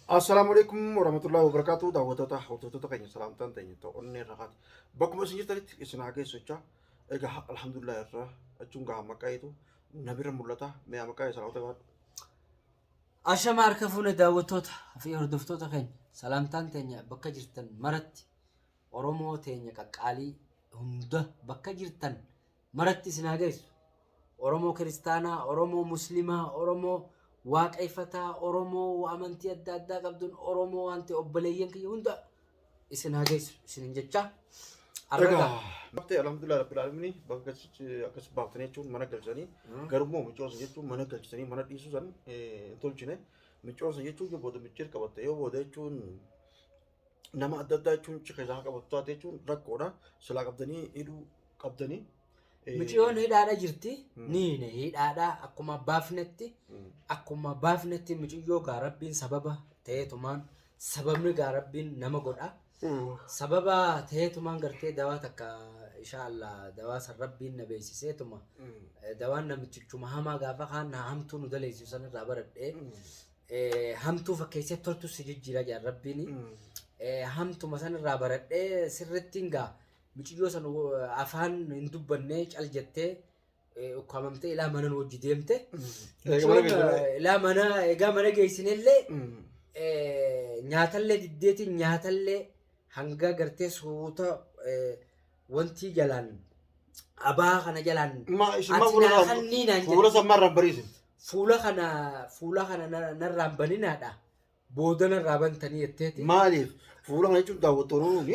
Assalamualaikum warahmatullahi wabarakatuh. Daawwattoota keenya salaamtaan ta'e onnee irraa bakkuma isin jirtanitti isin haa geessochaa. Egaa alhamdulillah irraa achuun gahaa maqaayitu nabira mul'ata. Mee maqaa isaa ta'u Ashama harka fuune daawwattoota fi hordoftoota keenya salaamtaan teenya bakka jirtan maratti Oromoo teenya qaqqaalii hunda bakka jirtan maratti isin haa geessu. Oromoo kiristaanaa, Oromoo musliimaa, Oromoo waaqeffataa, Oromoo amantii adda addaa qabduun Oromoo waan ta'e obboleeyyan kiyya hunda isin haa geessu isin jecha. egaa baftee alhamdulillah rabbil alamin bakka akkas baaftanii jechuun mana galchanii garummoo micoosa jechuun mana galchisanii mana dhiisuu san tolchine micoosa jechuun booda michir qabatte yoo booda jechuun nama adda addaa jechuun cika isaa qabattu taate jechuun rakkoodha silaa qabdanii hidhuu qabdanii. Michiyoon hidhaadha jirti niine hidhaadha akkuma baafnetti michiyyoo gaa rabbiin sababa ta'eetumaan sababni gaa rabbiin nama godha. Sababa ta'eetumaan gartee dawaa takka inshaallah dawaa san rabbiin na beeksiseetuma dawaan namichichuma hamaa gaafa kaan hamtuu nu daleessisu sanirraa baradhee hamtuu fakkeessee toltu si jijjiira jaan rabbiin hamtuma sanirraa baradhee sirrittiin gaa michiyyoo san afaan hin dubbannee cal jettee ukkaamamtee ilaa mana nu wajji deemte ilaa mana egaa mana geessinellee nyaatallee diddeetiin nyaatallee hanga gartee suuta wanti jalaan abaa kana jalaan fuula sammaarraan bariisin fuula kana narraan baninaadha booda narraa bantanii jetteeti maaliif fuula kana jechuun daawwattoonni ni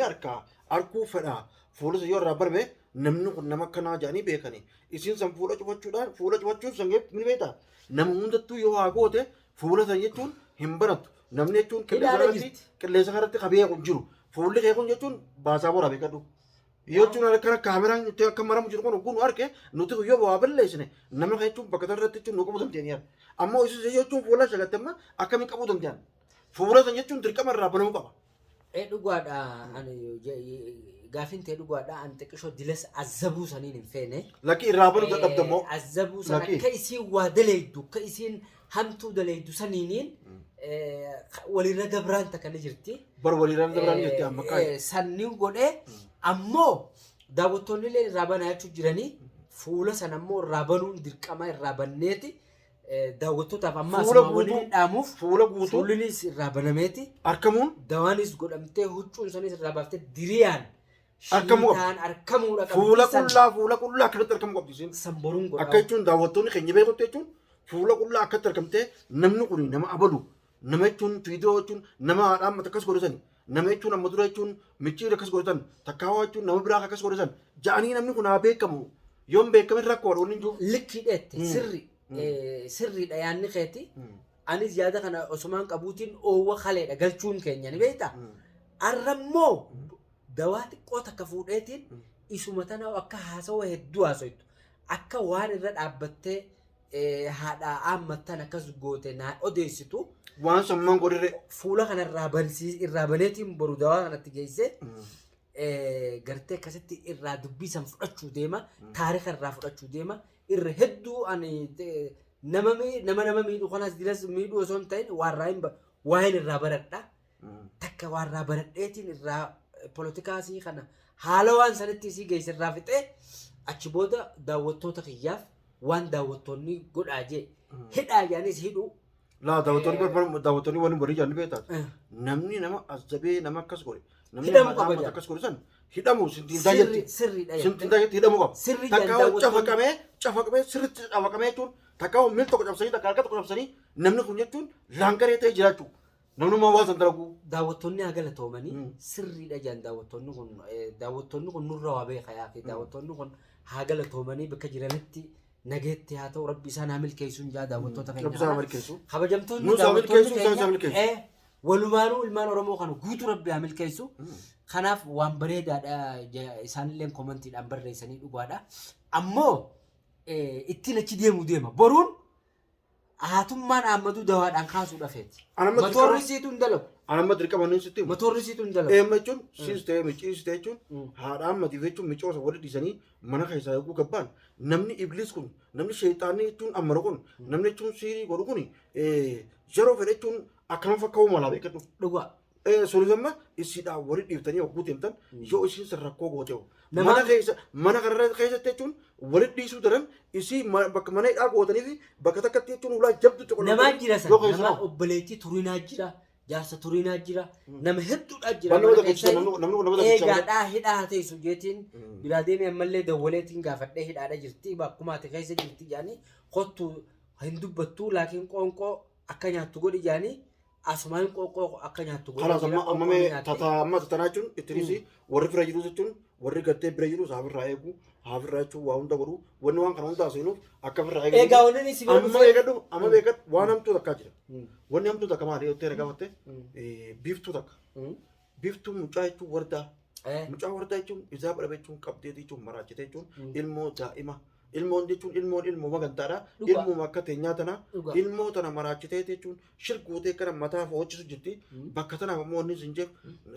arkuu fedhaa fuula yoo irraa barbe namni kun nama akkanaa jedhanii beekanii isin san fuula cufachuun san ni beektaa nama hundattuu yoo haa goote fuula san jechuun hin barattu namni jechuun qilleensa kanatti qabee kun jiru fuulli kee kun jechuun baasaa boraa beekadhu yoo jechuun akkana kaameraan nuti akka maramu jiru kun oguu nu arge nuti yoo waa balleessine namni kan jechuun bakka irratti jechuun nu qabuu dandeenyaa ammoo isin jechuun fuula shagatte amma akkamiin qabuu danda'an fuula san jechuun dirqama irraa banamuu qaba. Dhugaadha gaafin ta'e dhugaadha an xiqqishoo dilas azabuu saniin hin feene. Lakki irraa banuu dadhabdammoo. Azabuu san akka isiin waa daleeddu akka isiin hamtuu daleeddu saniiniin walirra dabraan takka ni jirti. Bar walirra dabraan jirti amma kaayee. Sanniin godhee ammoo daawwattoonni illee irraa banaa jechuun jiranii fuula san ammoo irraa banuun dirqama irraa banneeti. Daawwattootaaf amma asuma waliin dhaamuuf fuullinis irraa banameeti. Arkamuun dawaanis godhamtee huccuun sanis irraa baaftee diriyaan arkamuudha fuula qullaa akkatti argamu qabdisiin samboruun godhamu akka jechuun daawwattoonni keenya beekutti jechuun fuula qullaa akkatti argamtee namni kun nama abalu nama jechuun viidiyoo jechuun nama haadhaan akkas godhatan nama jechuun amma dura jechuun michiira akkas godhatan takkaawaa jechuun nama biraa akkas godhatan ja'anii namni kun haa beekamu yoo hin beekamin rakkoodha wanni jiru. Likkiidheetti sirriidha yaanni keeti anis yaada kana osumaan qabuutiin oowwa kaleedha galchuun keenya ni beekta arrammoo dawaa xiqqoo takka fuudheetiin isuma tana akka haasawa hedduu haasoytu akka waan irra dhaabbattee haadhaa aammattan akkas goote naa odeessitu waan sammaan godhire fuula irraa baneetiin boru dawaa kanatti geesse gartee akkasitti irraa dubbisan fudhachuu deema taarika irraa fudhachuu deema irra hedduu ani nama miidhu kanas dilas miidhu osoo hin ta'in waan irraa baradha takka waan irraa baradheetiin irraa poolitikaasii kana haala waan sanitti isii geesse irraa fixee achi booda daawwattoota kiyyaaf waan daawwattoonni godhaa jee hidhaa jaanis hidhu. Daawwattoonni waan barii jaalli beektaa namni nama azabee nama akkas godhe namni nama akkas godhe san hidhamu sintiintaa jetti hidhamu qaba. Takka cafaqamee sirriitti cafaqamee jechuun takka miil tokko cabsanii takka harka tokko cabsanii namni kun jechuun laangaree ta'ee jiraachuu. Namni waa san dalagu. Daawwattoonni haa galatoomanii sirriidha jaan daawwattoonni kun nurra waa beekaa yaafi daawwattoonni kun haa galatoomanii bakka jiranitti nageetti haa ta'u rabbi isaan haa milkeessuun jaa daawwattoota keenya. Kabajamtoonni daawwattoonni keenya walumaanuu ilmaan Oromoo kana guutuu rabbi haa milkeessu. Kanaaf waan bareedaadha isaanillee komantiidhaan barreessanii dhugaadha. Ammoo ittiin achi deema boruun Atummaan Ahmadu dawaadhaan kaasuu dhafeeti. Motorri siitu hin dalagu. Anamma dirqama inni sitti. Motorri siitu hin dalagu. Eemma jechuun siis ta'ee micciis ta'e jechuun haadha ammatiif jechuun miccoosa walitti dhiisanii mana keessaa eeguu gabbaan namni iblis kun namni sheexaanii jechuun ammara kun namni jechuun siirii godhu kun yeroo fedhe jechuun akkama fakkaa'uu malaa beekadhu. Dhugaa. Sunis amma isiidhaan walitti dhiiftanii hogguu deemtan yoo isiin san rakkoo goote Nama- mana kana keessatti jechuun walitti dhiisuu daran isii bakka mana hidhaa gootanii fi bakka takkatti jechuun ulaa jabdu tokko Namaa jira san nama obboleettii turinaa jira jaarsa turinaa jira nama hedduudhaa jira Namni mana wanta keessa namni wanta eegaadhaa hidhaa teessu jeetiin biraa deemee ammallee dawwaleetiin gaafadhee hidhaadha jirti bakkuma ati keessa jirti jaanii kottu hin dubbattuu laakiin qoonqoo akka nyaattu godhi jaanii asumaan qoonqoo akka nyaattu godhi Kalaas jira, amma qoonqoo mee nyaattee. amma tatanaa jechuun ittinis warri fira jiru jechuun warri gartee bira jiru haafirraa eegu haafirraa jechuun waa hunda godhu wanni waan kana hunda hasinuuf akka firraa eegu. Egaa wanni si Amma beekadhu amma beekadhu waan hamtuu takkaa jira. Wanni hamtuu takka maali yoo ta'e gaafatte biiftuu takka. Biiftuu mucaa jechuun wardaa. Mucaa wardaa jechuun isaa badhabe jechuun qabdee jechuun maraachite jechuun ilmoo daa'ima. Ilmoon jechuun ilmoo magantaadha. Ilmoo akka ta'e nyaatana. Ilmoo tana maraachitee jechuun shirguutee kana mataa fo'achisu jirti. Bakka tanaaf ammoo inni sin jeef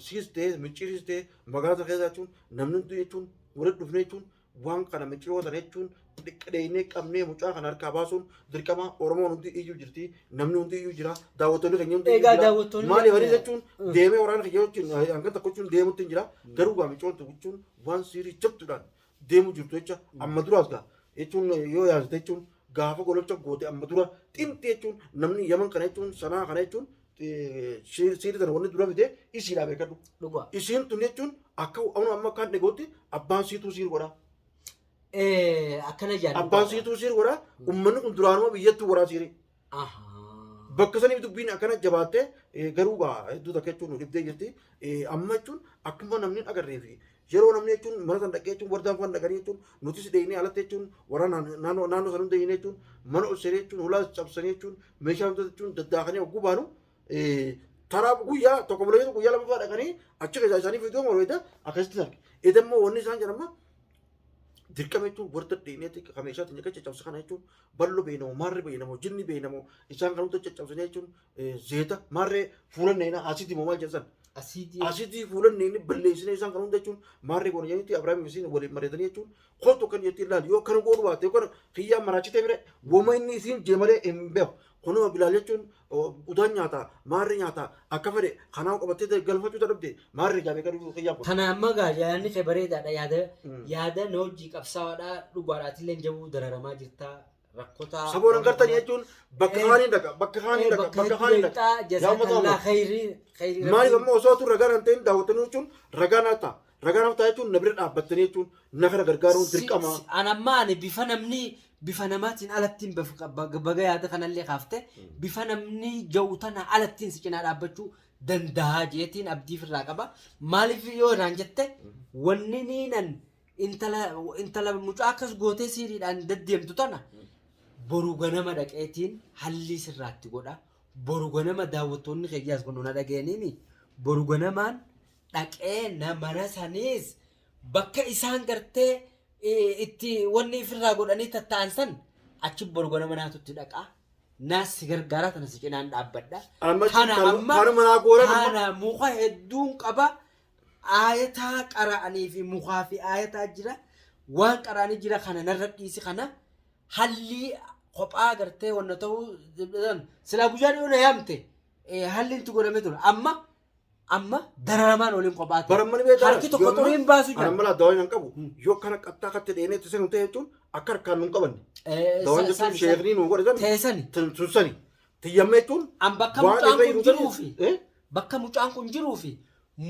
siistee micciiristee magaalaa keessa jechuun namni hundi jechuun walitti dhufne jechuun waan kana micciiroo sana jechuun dhiqqeennee qabnee mucaa kana harkaa baasuun dirqama Oromoon hundi iyyuu jirti. Namni hundi iyyuu jira. Daawwattoonni keenya hundi Egaa daawwattoonni maali wali jechuun deemee waraana keenya jechuun hanga tokko jechuun deemutti jira. Garuu gaa micoon jechuun waan siirii jabduudhaan deemu jirtu jecha amma duraas gaa jechuun yoo yaadate jechuun gaafa gololcha goote amma dura xinti jechuun namni yaman kana jechuun sanaa kana jechuun siirii sana wanni dura fide isiidhaa beekadhu. Dhugaa. Isiin tun jechuun akka amma akkaan dhagootti abbaan siituu siir godha. Akkana jaaduu. Abbaan siituu siir godha. Uummanni kun duraanuma biyyattuu waraa siirii. Bakka saniif dubbiin akkana jabaattee garuu gaa hedduu takka jechuun dhibdee jirti. Amma jechuun akkuma namni agarree fi yeroo namni jechuun mana sana dhaqee jechuun wardaan fan dhaqanii jechuun nutis deeynee alatti jechuun waraana naannoo sana hunda hiinee jechuun mana olseenee jechuun ulaa cabsanii jechuun meeshaa hunda jechuun daddaakanii hogguu baanu taraa guyyaa tokko bulee guyyaa lama fa'aa dhaqanii achi keessaa isaanii fiidoo morbeeta akkasitti arge. Edammoo wanni isaan jedhama dirqama jechuun warda deeynee meeshaa ittiin jecha cabsa kana jechuun ballo beeynamoo maarri beeynamoo jinni beeynamoo isaan kan hunda caccabsanii jechuun zeeta maarree fuulanneenaa asitti immoo maal jedhan Asiti fuulan ni balleessine isaan kan hunda jechuun maarree goona jedhanitti Abiraam isiin waliin mari'atanii jechuun kootu kan jetti ilaali yoo kana goonu baate yoo kana xiyyaa maraachitee bire wooma inni isiin jeemalee hin beeku kunuma bilaal jechuun udaan nyaataa maarree nyaataa akka fedhe kanaa qabattee galfachuu dadhabde maarree jaabee kan xiyyaa kun. Kana amma gaa yaadni kee bareedaadha yaada na hojii qabsaa'aadha dhugaadhaatillee jabuu dararamaa jirta. Rakkota saboon gartanii jechuun bakka haanii dhaqa bakka haanii dhaqa jazakallah khairii maaliif ammoo osoo tu ragaa hin ta'in daawwatanii jechuun ragaa naa ta'a ragaa naa ta'a jechuun na bira dhaabbattanii jechuun na kana gargaaruun dirqama. Anammaa ani bifa namaatiin alattiin baga yaada kanallee kaafte bifa namni ja'u tana alattiin si cinaa dhaabbachuu danda'a jeetiin abdii firraa qaba maaliif yoo irraan jette wanni niinan intala mucaa akkas gootee siiriidhaan deddeemtu tana. Boru ganama dhaqeetiin halli sirraatti godha. Boru ganama daawwattoonni keeyyaas kun na dhageenini. Boru ganamaan dhaqee mana saniis bakka isaan gartee itti wanni ofirraa godhanii tatta'an san achi boru ganama naatutti dhaqaa. Naas si gargaaraa tana si cinaan dhaabbadha. Kana muka hedduun qaba. Aayataa qara'anii fi mukaa fi aayataa jira. Waan qara'anii jira kana narra dhiisi kana halli kophaa gartee wanna ta'uu silaa guyyaa dhiyoona yaamte halli itti godhamee ture amma dararamaan waliin kophaa ta'e harki tokko xuriin baasu jira. Amma daawwan hin qabu yoo kana qattaa katti dheenee itti senu ta'e jechuun akka harkaan nu hin qabanne. Daawwan jechuun sheeknii nu godhe teessani tunsani tiyyammee jechuun bakka mucaan kun jiruu fi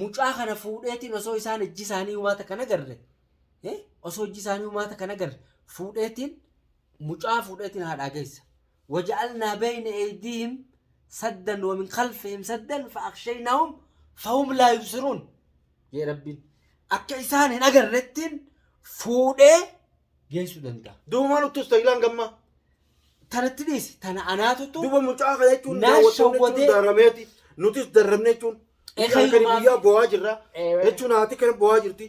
mucaa kana fuudheetiin osoo isaan ijji isaanii uumaata kana garre osoo ijji isaanii uumaata kana garre fuudheetiin mucaa fuudheetiin haadhaa geessa. Waja'alnaa bayna eeydiihim saddan wa min khalfihim saddan fa'akshaynahum fahum laa yubsiruun jee rabbiin akka isaan hin agarrettiin fuudhee geessuu danda'a. Duuba maal uttus ta'ilaan gammaa. Tanatti dhiisi tana anaatutu duuba mucaa kana jechuun daawwattoonni darrameeti nutis darramne jechuun biyyaa bo'aa jirra jechuun haati kana bo'aa jirti.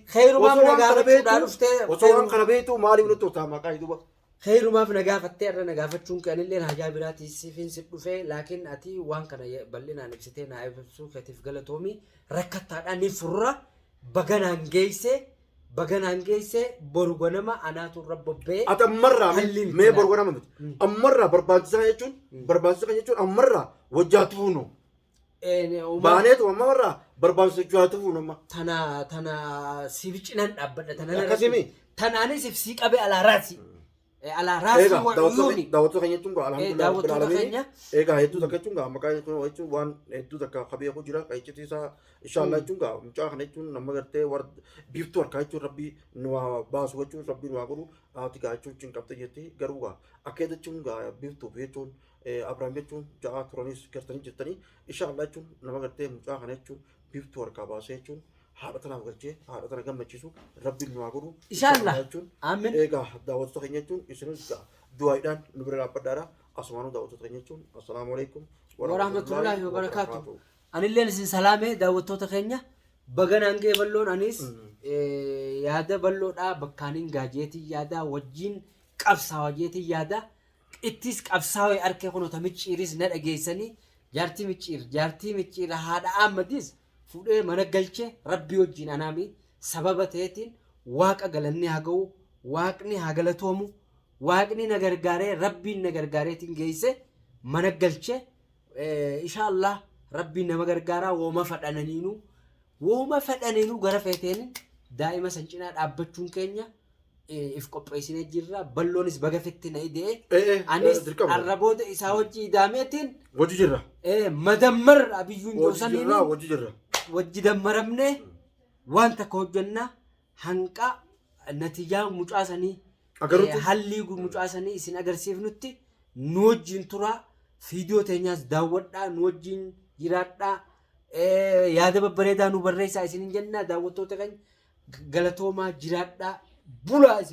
Osoo waan kana beektu maaliif nutti hojjetaa maqaa duuba. Khairumaaf nagaafattee irra nagaafachuun kanillee hajaa biraatii siifin si dhufee laakiin ati waan kana bal'inaan ibsitee naa ibsuu keetiif galatoomi rakkattaadhaan ni furra baganaan geessee boru ganama anaatu irra bobbee. Ati ammarraa mee boru ganama miti ammarraa barbaachisaa jechuun ammarraa wajjaatti fuunu Baaneetu amma warra barbaachisachuu ta'uu nama. Tana siif cinan dhaabbadha. Akkasimi. Tanaanis if sii qabe alaaraasi. Alaaraasi Daawwattoota keenya jechuun daawwattoota keenya. Egaa hedduu takka jechuun maqaa jechuun waan hedduu takka qabeeku jira qayyicitiisaa inshallah jechuun mucaa kana jechuun nama gartee warra biiftuu harkaa jechuun rabbii nu baasu jechuun rabbii nu godhu haati gaa jechuun cinqabte jettee garuu akka jechuun biiftuu jechuun Abrahaam jechuun ja'a turanis gartanii jirtanii inshallah jechuun nama gartee mucaa kana jechuun biiftuu harkaa baasee jechuun haadha tanaaf galchee haadha tana gammachiisu rabbiin nu godhu inshallah amiin. Egaa daawwattoota keenya jechuun isinis du'aadhaan nu bira dhaabbadhaadha. Asumaanuu daawwattoota keenya jechuun assalaamu alaikum warahmatullahi wabarakaatu. Anilleen isin salaame daawwattoota keenya baganaan ga'e balloon anis yaada balloodhaa bakkaaniin gaajeetii yaada wajjin qabsaawaa jeetii yaada ittis qabsaawee arkee kunuuta micciiris na dhageessanii jaartii micciira haadha Ahmadis fuudhee mana galchee rabbii wajjin anaami sababa ta'eetiin waaqa galanni haa ga'u waaqni haa galatoomu waaqni na gargaaree rabbiin na gargaareetiin geesse mana galchee inshallah rabbiin nama gargaaraa wooma fadhaniinu gara feeteen daa'ima san cinaa dhaabbachuun keenya if qopheessinee jirra. Balloonis baga fitti na idee anis arraboota isaa wajji idaameetiin wajji jirra. Madammar abiyyuun joosaniin wajji jirra. Wajji dammaramne waan takka hojjannaa hanqa natijaa mucaasanii hallii mucaasanii isin agarsiifnutti nu wajjin turaa viidiyoo teenyaas daawwadhaa nu wajjin jiraadhaa yaada babbareedaa nu barreessaa isin jenna daawwattoota keenya galatoomaa jiraadhaa bulaa isin.